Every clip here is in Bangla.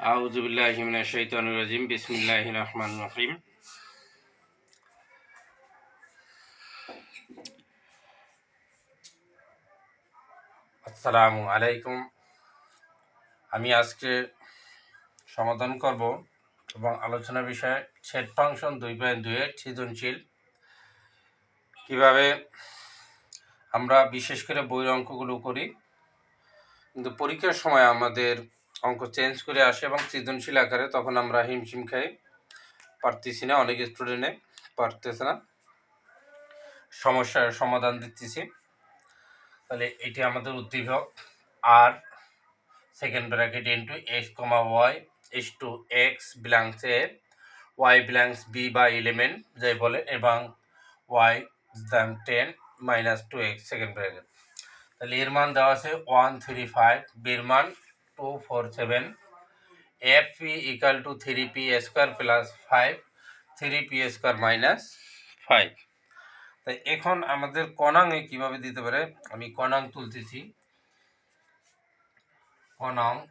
আউযু বিল্লাহি মিনাশ শাইতানির রাজিম বিসমিল্লাহির রহমানির রহিম। আসসালামু আলাইকুম। আমি আজকে সমাধান করব এবং আলোচনা বিষয় সেট ফাংশন 2.2 এর সৃজনশীল কিভাবে আমরা বিশেষ করে বইয়ের অঙ্কগুলো করি, কিন্তু পরীক্ষার সময় আমাদের অঙ্ক চেঞ্জ করে আসে এবং সৃজনশীল আকারে, তখন আমরা হিমশিম খাই, পারতেছি না, অনেক স্টুডেন্টে পারতেছে না, সমস্যার সমাধান দিতেছি। তাহলে এটি আমাদের উদ্দীপক আর second bracket into x comma Y is to x belongs A, Y belongs B বা এলিমেন্ট যাই বলে, এবং ওয়াই দাম 10 মাইনাস 2x সেকেন্ড ব্র্যাকেট। তাহলে এর মান দেওয়া আছে 135, বির মান 247, F P equal to 3p square plus 5 3p square minus 5। তাই এখন আমাদের কণাঙ্গে কিভাবে দিতে পারে, আমি কণাঙ্ক তুলতেছি। কণাঙ্ক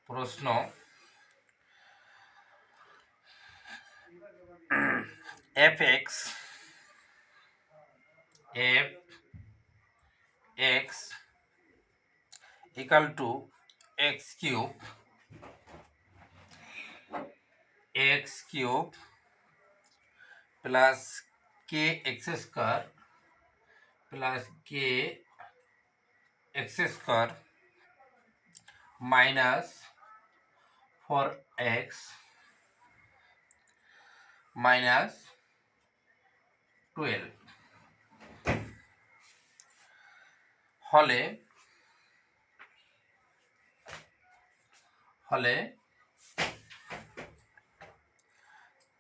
প্রশ্ন fx equal to x cube plus kx square plus kx square minus 4x minus 12 হলে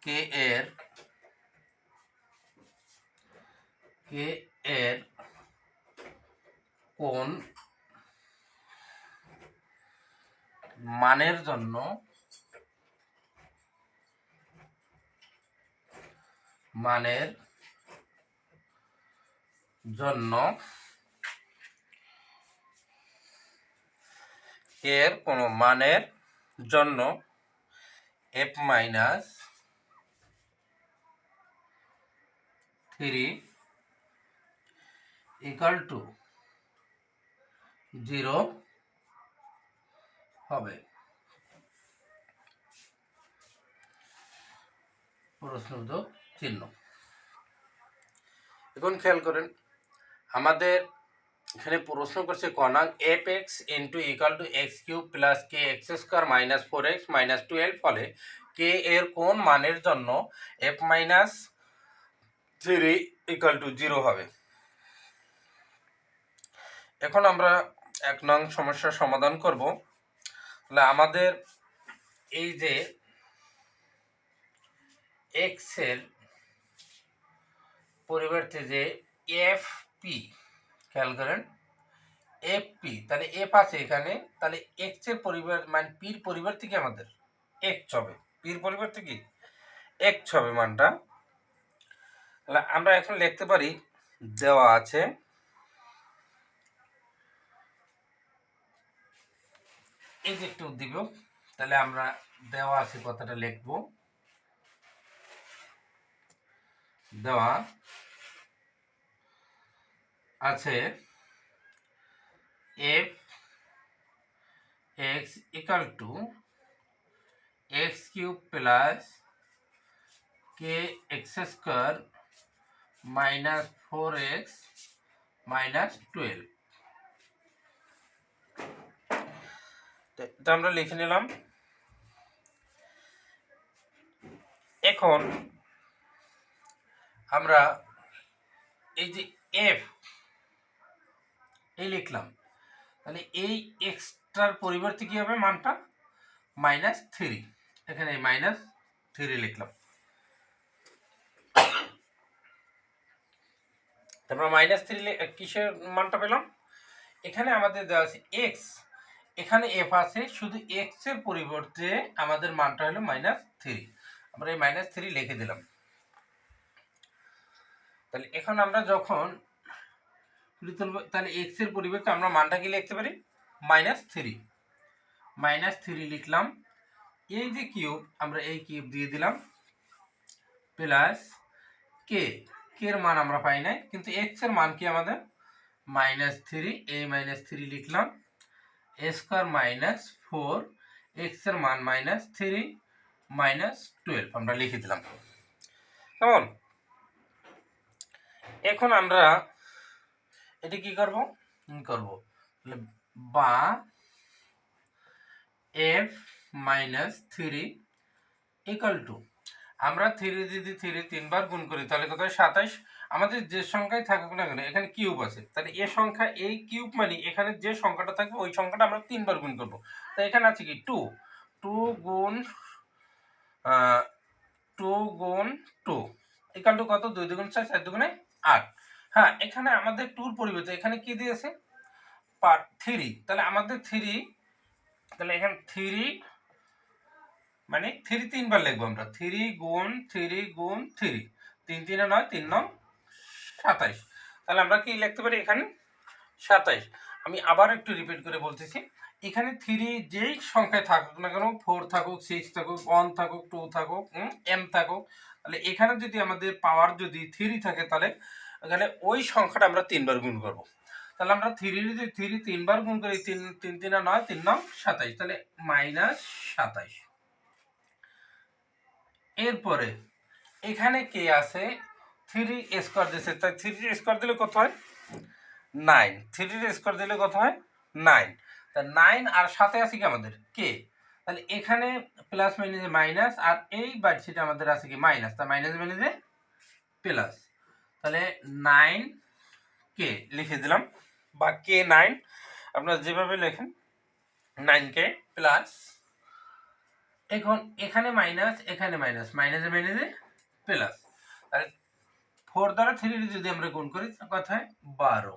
k এর কোন মানের জন্য এর কোনো মানের জন্য f মাইনাস 3 ইকাল টু 0 হবে। প্রশ্নবোধক চিহ্ন। এখন খেয়াল করেন, আমাদের এখানে প্রশ্ন করছে কণাঙ্ক F X into equal to X cube plus K X square minus 4x minus 12 ফলে কে এর কোন মানের জন্য এফ মাইনাস 3 ইকাল টু 0 হবে। এখন আমরা 1 নং সমস্যার সমাধান করব। তাহলে আমাদের এই যে এক্স এর পরিবর্তে যে এফ পি, খেয়াল করেন এফ পি, তাহলে এফ আছে এখানে, তাহলে এক্স এর পরিবর্তে মানে পির পরিবর্তে কি আমাদের এক্স হবে, পির পরিবর্তে কি এক্স হবে মানটা। তাহলে আমরা এখন লিখতে পারি, দেওয়া আছে এই যে একটু উদ্দীপক, তাহলে আমরা দেওয়া আছে কথাটা লিখব, দেওয়া আছে F x equal to X cube plus K X square minus 4x minus 12। এটা আমরা লিখে নিলাম। এখন আমরা এই যে এফ এই লিখলাম, তাহলে এই এক্সট্রার পরিবর্তে কি হবে মানটা মাইনাস 3, এখানে মাইনাস 3 লিখলাম। তারপর মাইনাস 3 কিসের মানটা পেলাম, এখানে আমাদের দেওয়া আছে এক্স, এখানে এফ আছে, শুধু এক্স এর পরিবর্তে আমাদের মানটা হলো মাইনাস 3, আমরা এই মাইনাস 3 লিখে দিলাম। তাহলে এখন আমরা যখন তাহলে এক্স এর পরিবর্তে আমরা মানটা কি লিখতে পারি মাইনাস 3, -3 লিখলাম, এই যে কিউব আমরা এই কিউব দিয়ে দিলাম, প্লাস কে এর মান আমরা পাই নাই, কিন্তু এক্স এর মান কি আমাদের -3, এই -3 লিখলাম, a স্কয়ার -4, এক্স এর মান -3 -12 আমরা লিখে দিলাম। কেমন? এখন আমরা এটি কি করব বা f-3 ইকুয়াল টু, আমরা 3 যদি 3 তিনবার গুণ করি তাহলে কত হয় 27। আমাদের যে সংখ্যায় থাকুক না কেন এখানে কিউব আছে, তাহলে এ সংখ্যা এই কিউব মানে এখানে যে সংখ্যাটা থাকবে ওই সংখ্যাটা আমরা তিনবার গুণ করব। তাই এখানে আছে কি 2 গুণ 2 গুণ 2 ইকুয়াল টু কত, 2 দুগুণ 4, 4 দুগুণে 8। হ্যাঁ, এখানে আমাদের 2 এর পরিবর্তে এখানে কি দিয়েছে 3, তাহলে আমাদের 3, তাহলে এখানে 3 মানে 3 তিনবার লিখবো আমরা, 3 গুণ 3 গুণ 3, 3 3 9, 3 9 27। তাহলে আমরা কি লিখতে পারি এখানে 27। আমি আবার একটু রিপিট করে বলতেছি, এখানে 3 যেই সংখ্যায় থাকুক না কেন, 4 থাকুক, 6 থাকুক, 1 থাকুক, 2 থাকুক, m থাকুক, তাহলে এখানে যদি আমাদের পাওয়ার যদি 3 থাকে তাহলে এখানে ওই সংখ্যাটা আমরা তিনবার গুণ করব। তাহলে আমরা 3 যদি 3 তিনবার গুণ করি, 3 3 3 9, 3 9 27, তাহলে -27। এরপরে এখানে কে আছে 3 স্কয়ার দিয়েছে, তাই 3 স্কয়ার দিলে কত হয় 9, 3 স্কয়ার দিলে কত হয় 9, তা 9 আর সাথে আছে কি আমাদের কে, তাহলে এখানে প্লাস মাইনাসে মাইনাস, আর এই বাড়ছিটা আমাদের আছে কি মাইনাস, তা মাইনাস মাইনাসে প্লাস, তাহলে 9 কে লিখে দিলাম, বা কে 9 আপনারা যেভাবে লেখেন 9 কে প্লাস, এখন এখানে মাইনাস এখানে মাইনাস, মাইনাসে মাইনাসে প্লাস, তাহলে 4 দ্বারা 3 যদি আমরা গুণ করি কথা হয় 12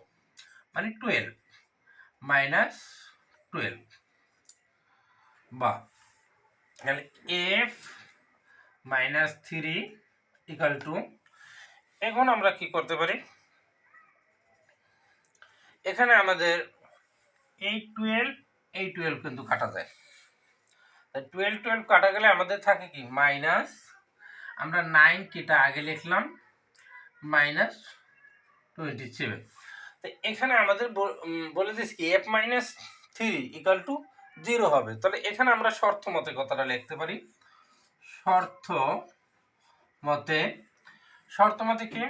মানে 12 -12, বা তাহলে f-3 ইকুয়াল টু, এখন আমরা কি করতে পারি, এখানে আমাদের এই 12 কিন্তু কাটা যায়, 12 কাটা গেলে আমাদের থাকে কি মাইনাস, আমরা 9 কেটা আগে লিখলাম -27। তো এখানে আমাদের বলে দিচ্ছি কি f-3 ইকুয়াল টু 0 হবে, তাহলে এখানে আমরা শর্ত মতে কথাটা লিখতে পারি, শর্ত মতে কি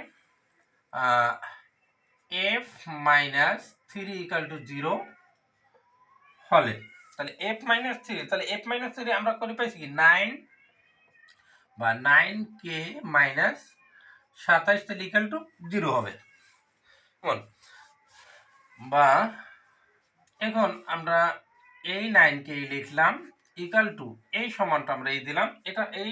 f-3 ইকুয়াল টু 0 হলে, তাহলে f-3, তাহলে f-3 আমরা করে পাইছি কি 9, বা 9 মাইনাস 27, তাহলে ইকুয়াল টু 0 হবে। বা এখন আমরা এই 9 লিখলাম ইকুয়াল টু, এই সমানটা আমরা এই দিলাম, এটা এই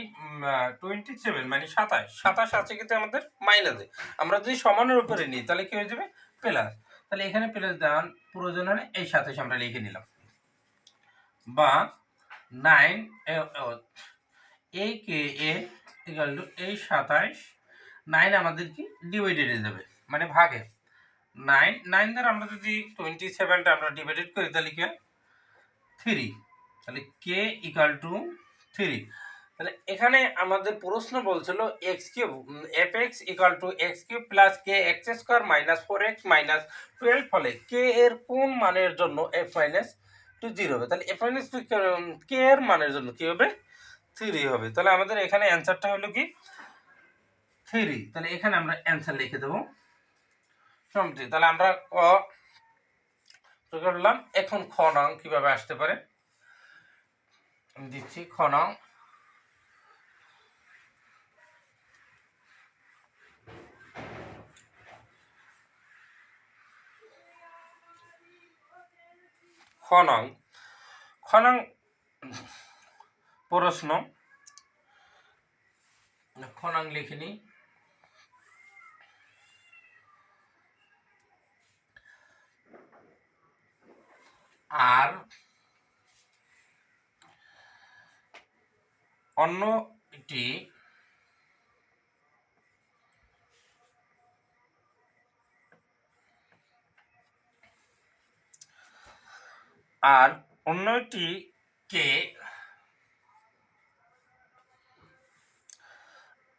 27 মানে 27 আছে কিন্তু আমাদের মাইনাসে, আমরা যদি সমানের উপরে নিই তাহলে কি হয়ে যাবে প্লাস, তাহলে এখানে প্লাস দেওয়ার প্রয়োজন হলে এই 27 আমরা লিখে নিলাম, বা 9 এই কে এ ইকুয়াল টু এই 27, 9 আমাদের কি ডিভাইডেড হয়ে যাবে মানে ভাগে, 9 দ্বারা আমরা যদি 27টা আমরা ডিভাইডেড করি তাহলে কি হয় 3, তাহলে কে ইকুয়াল টু 3। তাহলে এখানে আমাদের প্রশ্ন বলছিল এক্স কিউব এফ(x) equal to X cube plus K X square minus 4x minus 12 ফলে কে এর কোন মানের জন্য f-2 0 হবে, তাহলে f-2 কে এর মানের জন্য কি হবে 3 হবে, তাহলে আমাদের এখানে অ্যান্সারটা হলো কি 3, তাহলে এখানে আমরা অ্যান্সার লিখে দেবো সমতি। তাহলে আমরা ক করলাম, এখন খ নং কিভাবে আসতে পারে আমি দিচ্ছি, খ নং প্রশ্ন, খ নং লিখে নিই, আর অন্যটি কে,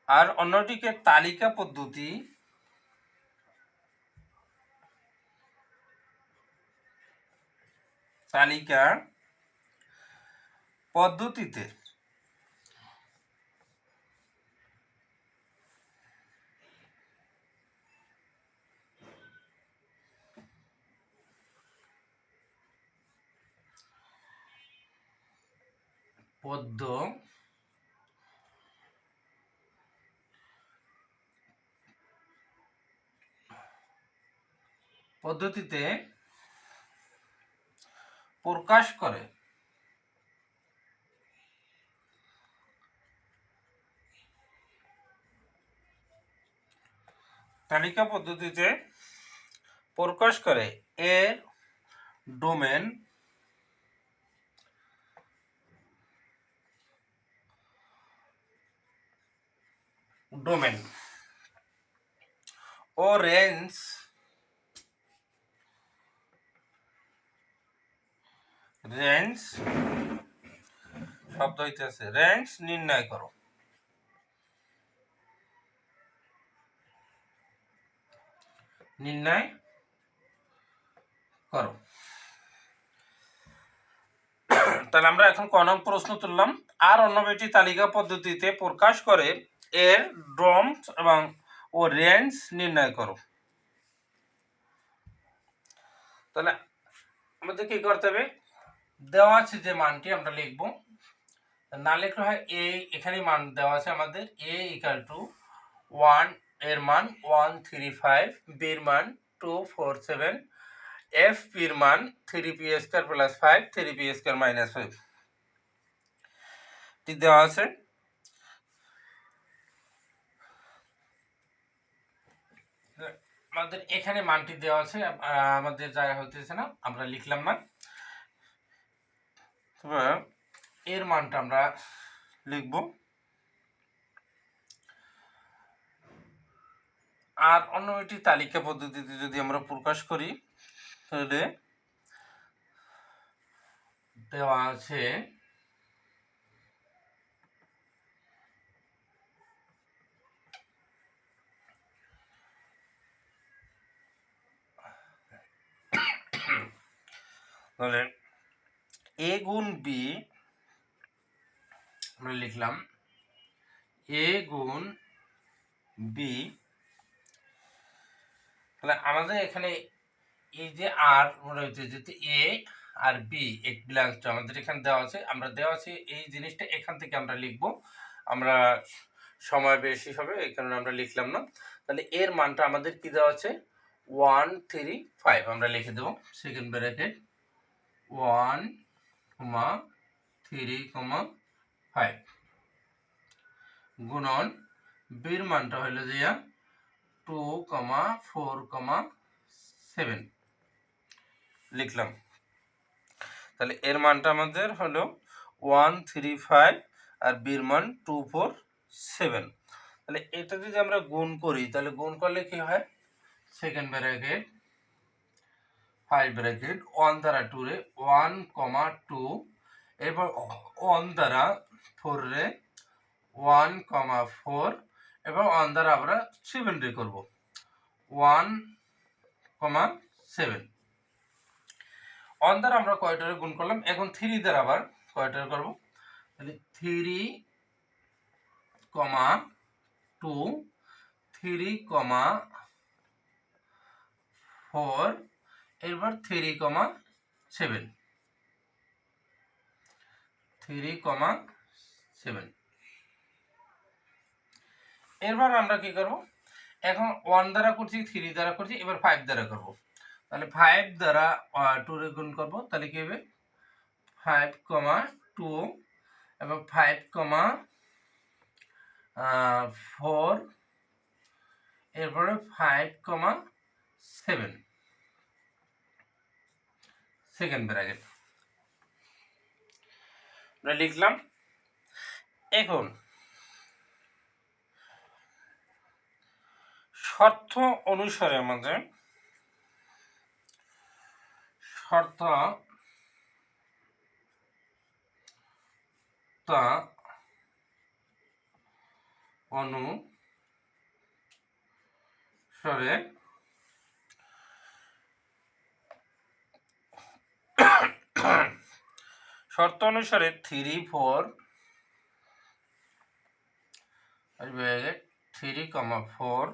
আর অন্যটিকে তালিকা পদ্ধতি পদ্ধতিতে পদ্ধতিতে প্রকাশ করে। তালিকা পদ্ধতিতে প্রকাশ করে এর ডোমেন ও রেঞ্জ শব্দ হইতেছে রেঞ্জ নির্ণয় করো। তাহলে আমরা এখন ক নং প্রশ্ন তুললাম। আর অন্য বেটি তালিকা পদ্ধতিতে প্রকাশ করে এর ড্রম এবং ও রেঞ্জ নির্ণয় করো। তাহলে আমাদের কি করতে হবে, দেওয়া আছে যে মানটি আমরা লিখব, না লিখলে হয় এ, এখানে মান দেওয়া আছে আমাদের এ ইকুয়াল টু 1, এর মান 135, বির মান 247, এফ পির মান 3p² + 5, 3p² - 5 টি দেওয়া আছে। আমাদের এখানে মানটি দেওয়া আছে, আমাদের জায়গা হইতেছে না, আমরা লিখলাম না। এর মানটা আমরা লিখব। আর অন্য একটি তালিকা পদ্ধতিতে যদি আমরা প্রকাশ করি, তাহলে দেওয়া আছে তাহলে এ গুণ বি, আমরা লিখলাম এ গুণ বি। তাহলে আমাদের এখানে এই যে আর রয়েছে, যেহেতু এ আর বি এক বিলংস টু, আমাদের এখানে দেওয়া আছে, আমরা দেওয়া আছে এই জিনিসটা এখান থেকে আমরা লিখব, আমরা সময় বেশি হবে এই কারণে আমরা লিখলাম না। তাহলে এর মানটা আমাদের কি দেওয়া আছে 135, আমরা লিখে দেব সেকেন্ড ব্র্যাকেট 1, 3, 5 গুণন বির মানটা হলো যে 2, 4, 7 লিখলাম। তাহলে এর মানটা আমাদের হলো 135 আর বির মান 247। তাহলে এটা যদি আমরা গুণ করি, তাহলে গুণ করলে কি হয়, সেকেন্ড ব্র্যাকেট 5 ব্র্যাকেট 1 দ্বারা 2 রে 1, 2, এরপর 1 দ্বারা 4 রে 1, 4, এবং 1 দ্বারা আমরা 7 রে করব 1, 7। 1 দ্বারা আমরা কয়টারে গুণ করলাম, এখন 3 দ্বারা আবার কয়টারে করব, তাহলে 3, 2, 3, 4, এরপর 3, 7, 3, 7। এরপর আমরা কি করব, এখন 1 দ্বারা করছি, 3 দ্বারা করছি, এবার 5 দ্বারা করব। তাহলে 5 দ্বারা 2 রে গুণ করব, তাহলে কি হবে 5, 2 এবং 5, 4, এরপরে 5, 7 সেকেন্ড ব্র্যাকেট আমরা লিখলাম। এখন শর্ত অনুসারে আমাদের তা অনুসারে শর্ত অনুসারে 3, 4 3,4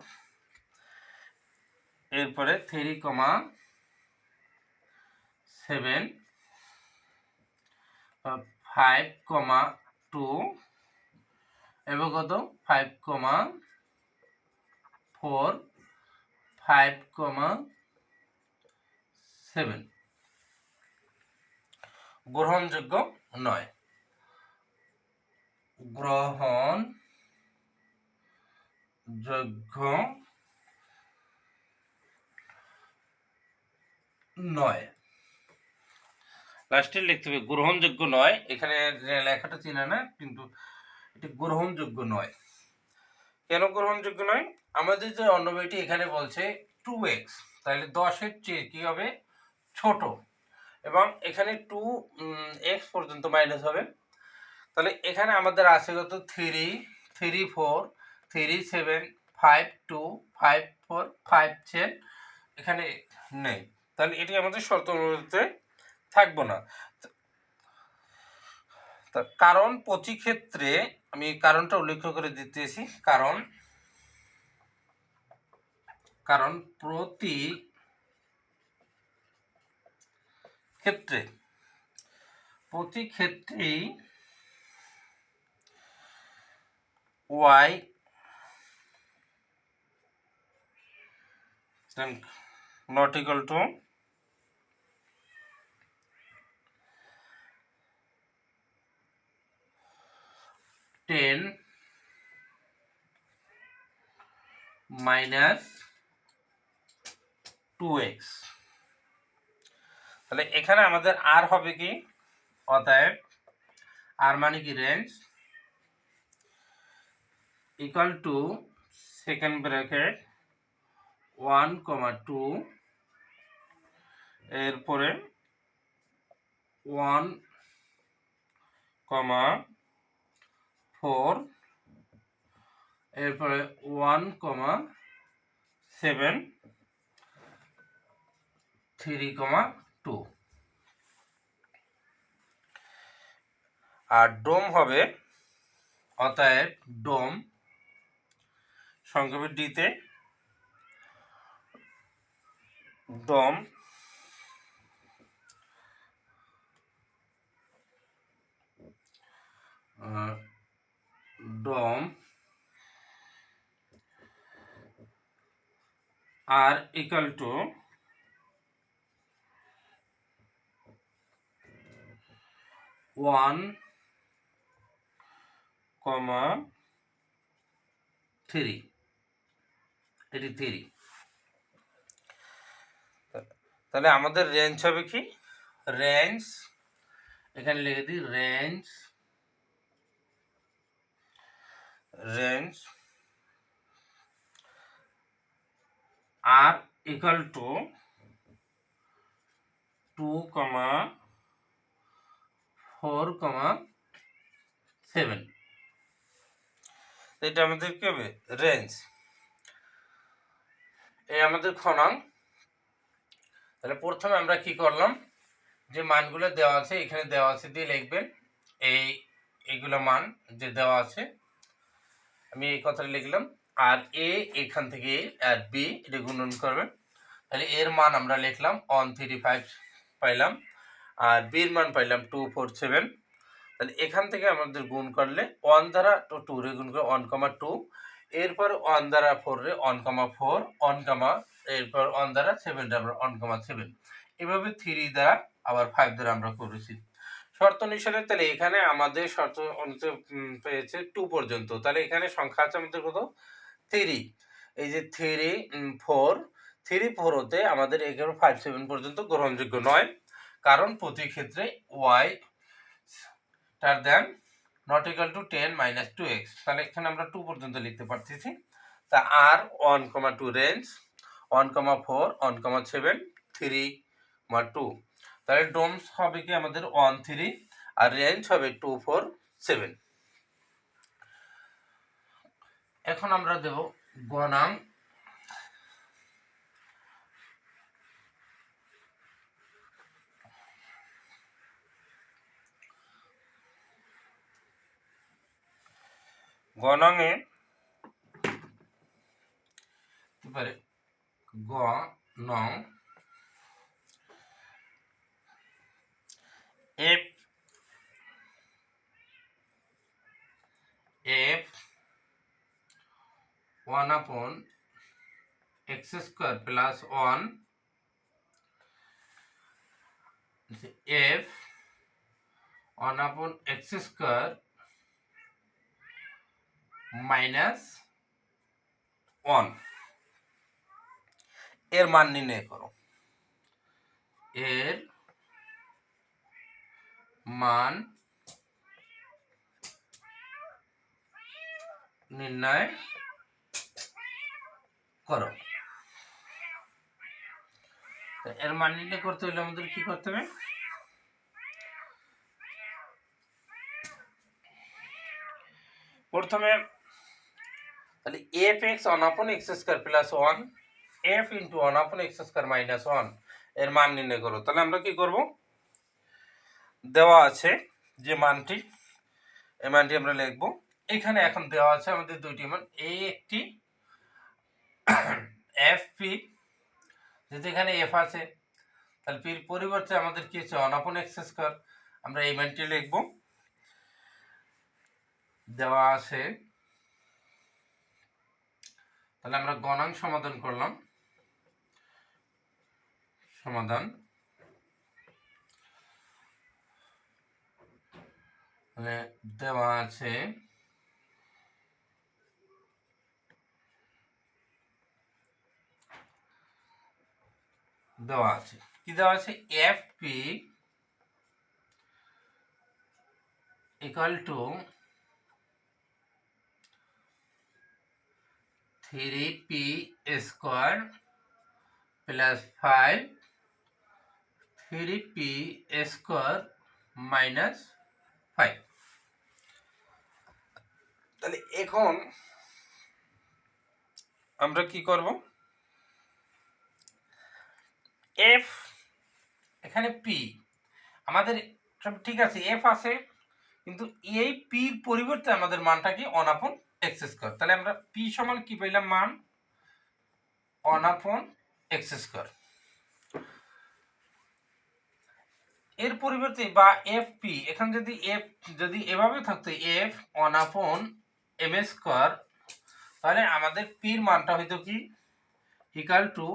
এরপরে 3,7 5,2 এবং কত 5,4 5,7 গ্রহণযোগ্য নয়। গ্রহণযোগ্য নয়, লাস্টে লিখতে হবে গ্রহণযোগ্য নয়। এখানে লেখাটা চিনা না, কিন্তু এটি গ্রহণযোগ্য নয়। কেন গ্রহণযোগ্য নয়? আমাদের যে অন্নবয়টি এখানে বলছে 2x, তাহলে 10-এর চেয়ে কি হবে ছোট, এবং এখানে 2x পর্যন্ত মাইনাস হবে। তাহলে এখানে আমাদের আছে কত 3, 3, 4, 3, 7, 5, 2, 5, 4, 5, 10 এখানে নেই। তাহলে এটি আমাদের শর্ত অনুযায়ী থাকবো না। কারণ প্রতি ক্ষেত্রে আমি কারণটা উল্লেখ করে দিতেছি। কারণ প্রতি ক্ষেত্রেই y not equal to 10 minus 2x। তাহলে এখানে আমাদের আর হবে কি, অতএব আর মানে কি range equal to second bracket 1,2 এরপরে 1,4 এরপরে 1,7 3,2 আর ডোম হবে, অতএব ডোম সংক্ষেপে ডিতে ডোম আর ইকুয়াল টু 1,3 এটি 3। তাহলে আমাদের রেঞ্জ হবে কি, রেঞ্জ এখানে লিখে দিই রেঞ্জ আর ইকুয়াল টু 2,4,7। এটা আমাদের কি হবে রেঞ্জ, এই আমাদের ক্ষণাঙ্ক। তাহলে প্রথমে আমরা কি করলাম, যে মানগুলো দেওয়া আছে এখানে দেওয়া আছে দিয়ে লিখবেন, এইগুলো মান যে দেওয়া আছে আমি এই কথাটা লিখলাম, আর এ এখান থেকে আর বি এটা গুণন করবেন। তাহলে এর মান আমরা লিখলাম 135 পাইলাম, আর বির মান পাইলাম 247। তাহলে এখান থেকে আমাদের গুণ করলে 1 দ্বারা 2 রে গুণ করে 1,2, এরপর 1 দ্বারা 4 রে 1,4, এরপর 1 দ্বারা 7 রে আমরা 1,7, এভাবে 3 দ্বারা আবার 5 দ্বারা আমরা করেছি শর্ত অনুসারে। তাহলে এখানে আমাদের শর্ত অনুযায়ী পেয়েছে 2 পর্যন্ত। তাহলে এখানে সংখ্যা আছে আমাদের কত 3, এই যে 3, 4, 3, 4 হতে আমাদের এখানে 5, 7 পর্যন্ত গ্রহণযোগ্য নয়, কারণ প্রতি ক্ষেত্রে y not equal to 10 minus 2x। তাহলে এখানে আমরা 2 পর্যন্ত লিখতে পারতেছি। তা আর 1,2 রেঞ্জ 1,4, 1,7, 3,2। তাহলে ডোমস হবে কি আমাদের 1,3 আর রেঞ্জ হবে 2,4, 7। এখন আমরা দেব গণাঙ্ক। গণাঙ্কে পারে গ নং F F 1/x² plus 1 F 1/x² minus 1 এর মান নির্ণয় করো। এর মান নির্ণয় করো। এর মান নির্ণয় করতে হলে আমাদের কি করতে হবে? প্রথমে তাহলে f(x) 1/x² plus 1 f into 1/x² minus 1 এর মান নির্ণয় করো। তাহলে আমরা কি করব? দেওয়া আছে যে মানটি, এই মানটি আমরা লিখব। এখানে এখন দেওয়া আছে আমাদের দুইটি মান, এই একটি এফ পি, যেহেতু এখানে এফ আছে তাহলে পির পরিবর্তে আমাদের কি হচ্ছে 1/x², আমরা এই মানটি লিখব। দেওয়া আছে, তাহলে আমরা গণাঙ্ক সমাধান করলাম। সমাধান দেওয়া আছে কি দেওয়া আছে? F P equal to 3p² plus 5 3p² minus 5। তাহলে এখন আমরা কি করব? এফ এখানে পি আমাদের সব ঠিক আছে, এফ আছে, কিন্তু এই পির পরিবর্তে আমাদের মানটা কি 1/x²। তাহলে আমরা পি সমান কি পেলাম? মান 1/x²। এর পরিবর্তে বা এফ পি, এখন যদি এভাবে থাকতো এফ 1/m², তাহলে আমাদের পির মানটা হইতো কি ইকুয়াল টু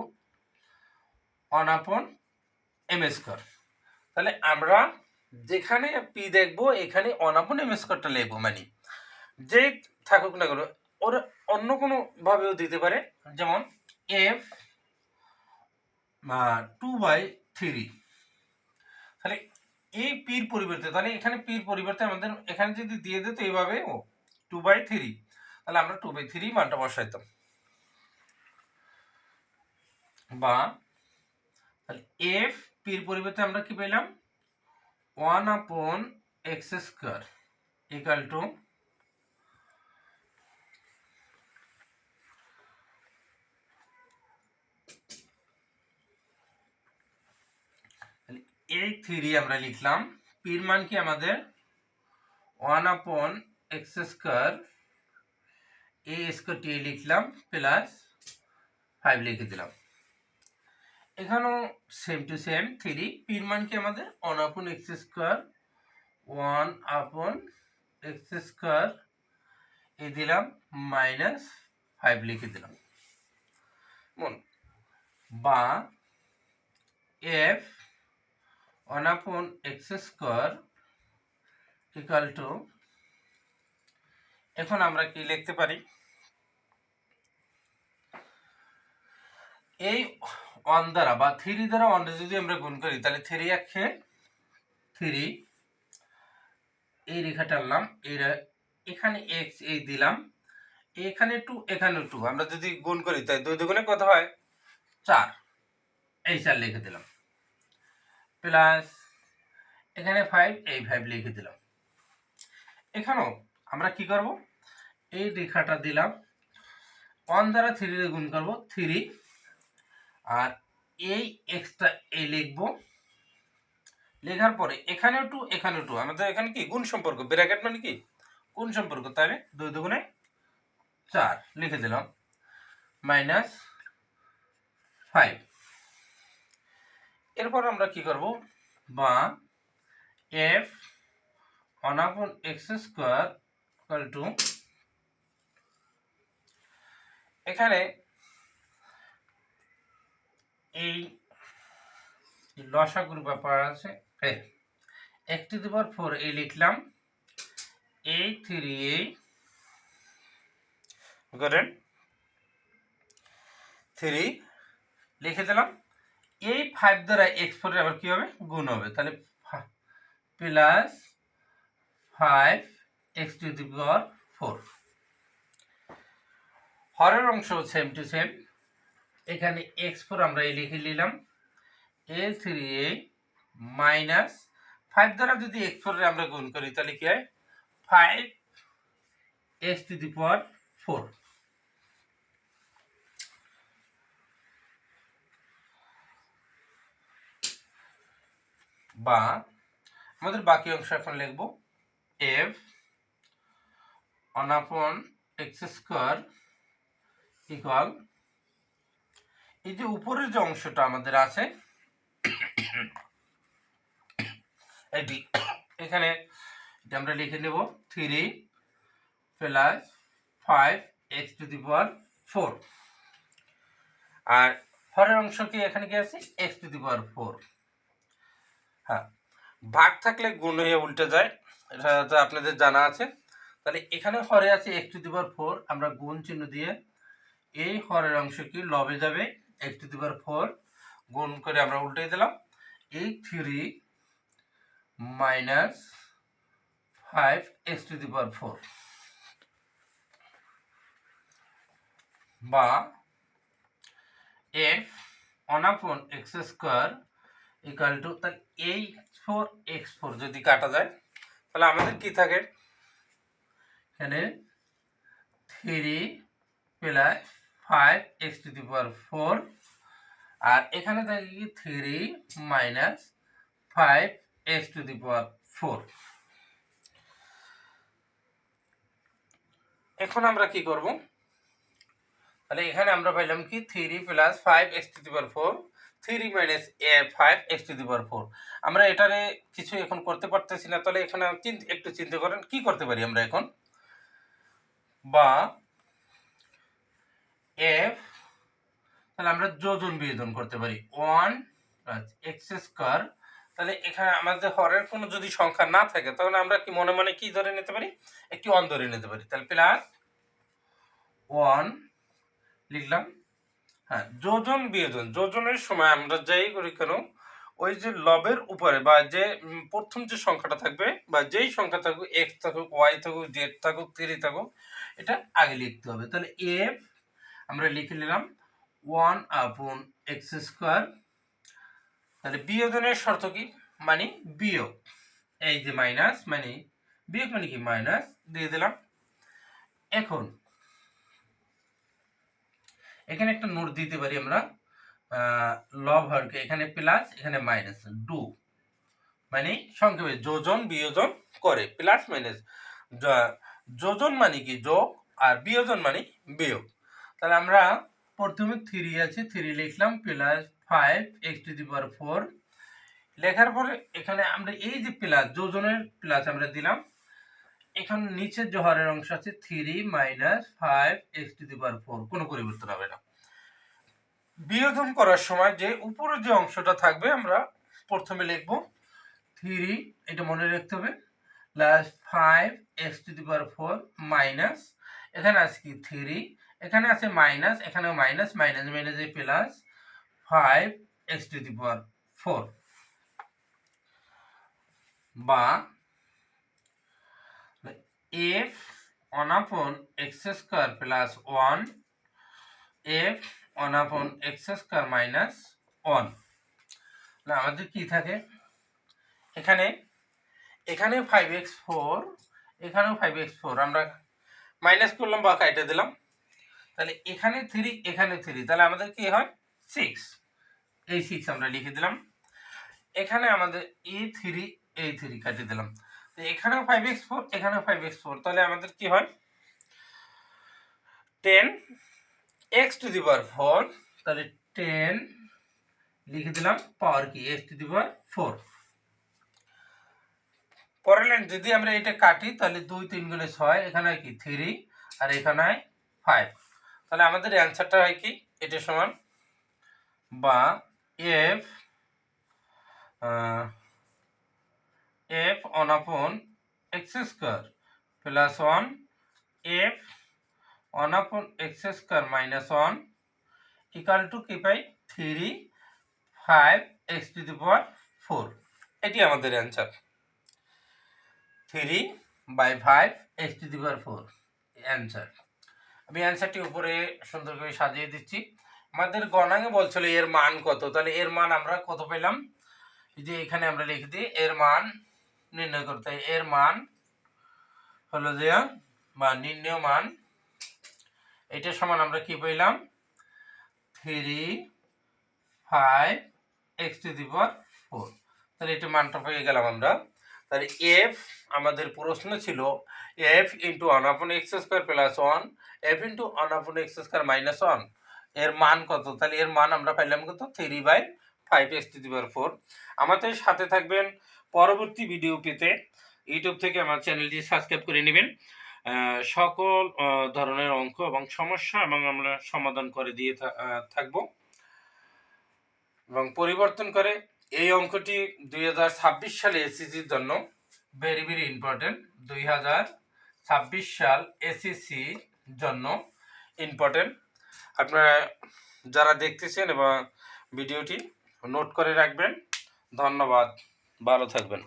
1/m²। তাহলে আমরা যেখানে পি দেখবো এখানে 1/m²টা লিখবো, মানে যে থাকুক না কেন, ওর অন্য কোনো ভাবেও দিতে পারে, যেমন এফ 2/3। তাহলে এই পির পরিবর্তে, তাহলে এখানে পির পরিবর্তে আমাদের এখানে যদি দিয়ে দিত এইভাবে 2/3, তাহলে আমরা 2/3 মানটা বসাইতাম। বা তাহলে এফ পির পরিবর্তে আমরা কি পেলাম? 1/x² ইকুয়াল টু এই 3 আমরা লিখলাম। পির মান কি আমাদের 1/x² a² লিখলাম প্লাস 5 লিখে দিলাম। এখানেও সেম টু সেম 3, পির মান কি আমাদের 1/x², 1/x² এ দিলাম মাইনাস 5 লিখে দিলাম। বা এফ 1/x² ইকুয়াল টু, এখন আমরা কি লিখতে পারি? এই 1 দ্বারা বা 3 দ্বারা 1 যদি আমরা গুণ করি, তাহলে 3 1 3, এই রেখা টানলাম, এখানে x এই দিলাম, এখানে 2 এখানে 2, আমরা যদি গুণ করি তাই 2 দুগুণে কত হয়? 4, এই 4 লিখে দিলাম প্লাস এখানে 5, এই 5 লিখে দিলাম। এখানেও আমরা কি করব, এই রেখাটা দিলাম, 1 দ্বারা 3 গুণ করব 3, আর এই এক্সটা এই লিখবো, লেখার পরে এখানেও 2 এখানেও 2, আমাদের এখানে কি গুণ সম্পর্ক, ব্র্যাকেট মানে কি গুণ সম্পর্ক, তাহলে 2 দুগুণে 4 লিখে দিলাম, -5। এরপর আমরা কি করব, বা f 1/x² এখানে এই লসাগুর ব্যাপার আছে, x⁴ এই লিখলাম, এই 3 করেন 3 লিখে দিলাম, এই 5 দ্বারা x4 এর আবার কি হবে, গুণ হবে, তাহলে প্লাস 5x⁴। হরের অংশ সেম টু সেম, এখানে x4 আমরা এই লিখে নিলাম, a3a মাইনাস 5 দ্বারা যদি x4 এর আমরা গুণ করি তাহলে কি হয়, 5x⁴। বা আমাদের বাকি অংশ এখন লিখব, f 1/x² ইকুয়াল, এই যে উপরের যে অংশটা আমাদের আছে এটি, এখানে এটা আমরা লিখে নেব 3 প্লাস 5x⁴, আর হরের অংশ কি এখানে কি আছে, x⁴। হ্যাঁ, ভাগ থাকলে গুণ হয়ে উল্টে যায়, এটা তো আপনাদের জানা আছে। তাহলে এখানে হরে আছে x⁴, আমরা গুণ চিহ্ন দিয়ে এই হরের অংশ কি লবে যাবে, x⁴ গুণ করে আমরা উল্টে দিলাম, এই 3 মাইনাস 5x⁴, বা f 1/x² ইকুয়াল টু, তাহলে এই 4x4 যদি কাটা যায় তাহলে আমাদের কি থাকে, এখানে 3 প্লাস 5x⁴, আর এখানে থাকে কি 3 মাইনাস 5x⁴। এখন আমরা কি করব, তাহলে এখানে আমরা পাইলাম কি 3 প্লাস 5x⁴, 3 মাইনাস 5x⁴। আমরা এটারে কিছু এখন করতে পারতেছি না, তাহলে এখানে একটু চিন্তা করেন কি করতে পারি আমরা এখন, বা f, তাহলে আমরা যোজন বিয়োজন করতে পারি, 1 প্লাস x², তাহলে এখানে আমাদের হরের কোনো যদি সংখ্যা না থাকে তাহলে আমরা কি মনে মনে কি ধরে নিতে পারি, একটি 1 ধরে নিতে পারি, তাহলে প্লাস 1 লিখলাম। হ্যাঁ, যোজন বিয়োজন, যোজনের সময় আমরা যাই করি কেন, ওই যে লবের উপরে বা যে প্রথম যে সংখ্যাটা থাকবে বা যেই সংখ্যা থাকুক, এক্স থাকুক, ওয়াই থাকুক, জেড থাকুক, 3 থাকুক, এটা আগে লিখতে হবে। তাহলে এফ আমরা লিখে নিলাম 1/x², তাহলে বিয়োজনের শর্ত কি, মানে বিয়োগ, এই যে মাইনাস মানে বিয়োগ মানে কি মাইনাস দিয়ে দিলাম। এখন এখানে একটা নোট দিতে পারি আমরা, লব হরকে এখানে প্লাস এখানে মাইনাস, ডু মানে সংক্ষেপে যোজন বিয়োজন করে, প্লাস মাইনাস, যোজন মানে কি যোগ, আর বিয়োজন মানে বিয়োগ। তাহলে আমরা প্রথমে 3 আছে, 3 লিখলাম, প্লাস 5x⁴, লেখার পরে এখানে আমরা এই যে প্লাস যোজনের প্লাস আমরা দিলাম, এখানে নিচের যে হরের অংশ আছে 3 মাইনাস 5x⁴, কোনো পরিবর্তন হবে না। বিয়োজন করার সময় যে উপরে যে অংশটা থাকবে আমরা প্রথমে লিখব 3, এটা মনে রাখতে হবে, প্লাস 5x⁴, মাইনাস এখানে আছে কি 3, এখানে আছে মাইনাস, এখানেও মাইনাস, মাইনাস মাইনাসে প্লাস 5x⁴, বা f 1/x² plus 1, f 1/x² minus 1। আমাদের কি থাকে, এখানে 5x4, এখানেও 5x4 আমরা মাইনাস করলাম বা কাইটে দিলাম, তাহলে এখানে 3 এখানে 3, তাহলে আমাদের কি হয় 6, এই 6 আমরা লিখে দিলাম। এখানে আমাদের এই 3 কাটিয়ে দিলাম, তো এখানেও 5x4 এখানেও 5x4, তাহলে আমাদের কি হয় 10x⁴, তাহলে 10 লিখে দিলাম, পাওয়ার কি x⁴। পরের লাইন যদি আমরা এটা কাটি তাহলে 2 3 গুণে 6, এখানে কি 3 আর এখানে 5, তাহলে আমাদের অ্যান্সারটা হয় কি এটা সমান বা f f1/x² plus 1 f1/x² minus 1 equal to কি পাই 3 5x⁴, এটি আমাদের অ্যান্সার 3/5x⁴ অ্যান্সার। আমি অ্যান্সারটি উপরে সুন্দর করে সাজিয়ে দিচ্ছি। আমাদের গণাঙ্কে বলছিল এর মান কত, তাহলে এর মান আমরা কত পেলাম, এই যে এখানে আমরা লিখে দিই এর মান নির্ণয় করতে, এর মান হলো যে বা নির্ণয় মান এটার সমান আমরা কি পেলাম 3 5x⁴, তাহলে এটা মানটা পেয়ে গেলাম আমরা। তাহলে এফ আমাদের প্রশ্ন ছিল f into 1/x² plus 1 f into 1/x² minus 1 এর মান কত, তাহলে এর মান আমরা পাইলাম কত 3/5x⁴। আমাদের সাথে থাকবেন পরবর্তী ভিডিও পেতে ইউটিউব থেকে আমার চ্যানেলটি সাবস্ক্রাইব করে নেবেন। সকল ধরনের অঙ্ক এবং সমস্যা এবং আমরা সমাধান করে দিয়ে থাকবো এবং পরিবর্তন করে। এই অঙ্কটি 2026 সালে এসএসসির জন্য ভেরি ভেরি ইম্পর্টেন্ট, 2026 সাল এসএসসির জন্য ইম্পর্টেন্ট। আপনারা যারা দেখতেছেন এবং ভিডিওটি নোট করে রাখবেন। ধন্যবাদ, ভালো থাকবেন।